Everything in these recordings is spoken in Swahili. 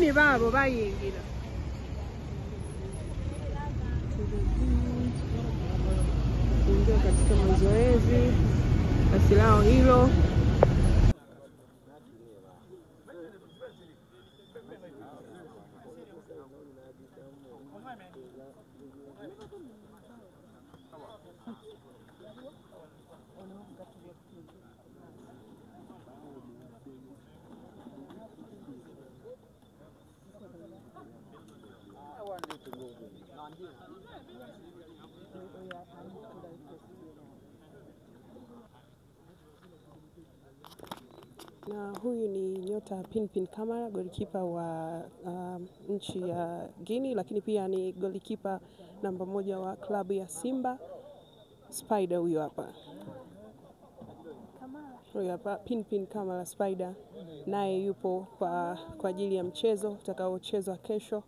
Nini babo bayingira? Ndio katika mazoezi basi lao hilo. Na huyu ni nyota Pinpin Kamara, golikipa wa nchi ya Guinea, lakini pia ni golikipa namba 1 wa klabu ya Simba. Spider huyu hapa. Huyu hapa Pinpin Kamara Spider, naye yupo kwa ajili ya mchezo utakaochezwa kesho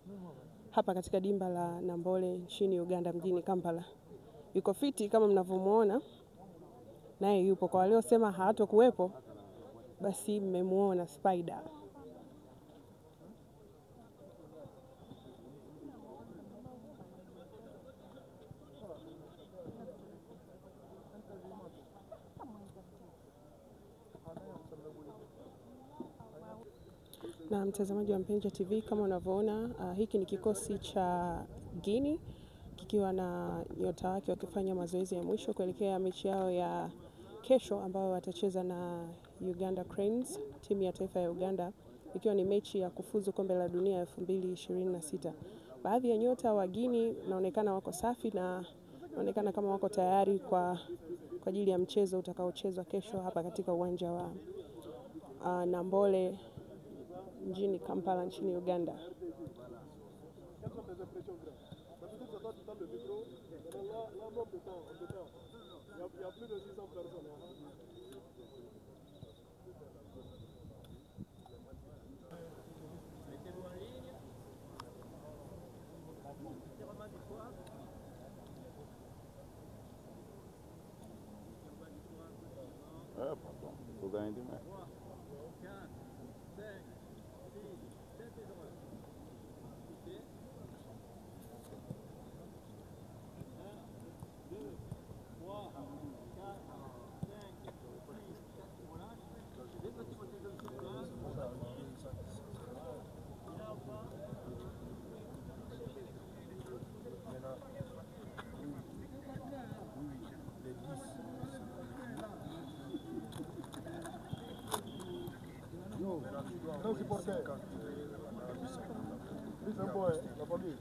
hapa katika dimba la Nambole nchini Uganda mjini Kampala. Yuko fiti kama mnavyomuona. Naye yupo, kwa waliosema hatakuwepo basi mmemuona Spider. Na mtazamaji wa Mpenja TV, kama unavyoona hiki ni kikosi cha Guinea kikiwa na nyota wake wakifanya mazoezi ya mwisho kuelekea mechi yao ya kesho ambao watacheza na Uganda Cranes, timu ya taifa ya Uganda, ikiwa ni mechi ya kufuzu kombe la dunia 2026. Baadhi ya nyota wa Guinea naonekana wako safi na naonekana kama wako tayari kwa ajili ya mchezo utakaochezwa kesho hapa katika uwanja wa Nambole mjini Kampala nchini Uganda. Faut gagner demain. Non supporter. Lui c'est un boy, la famille.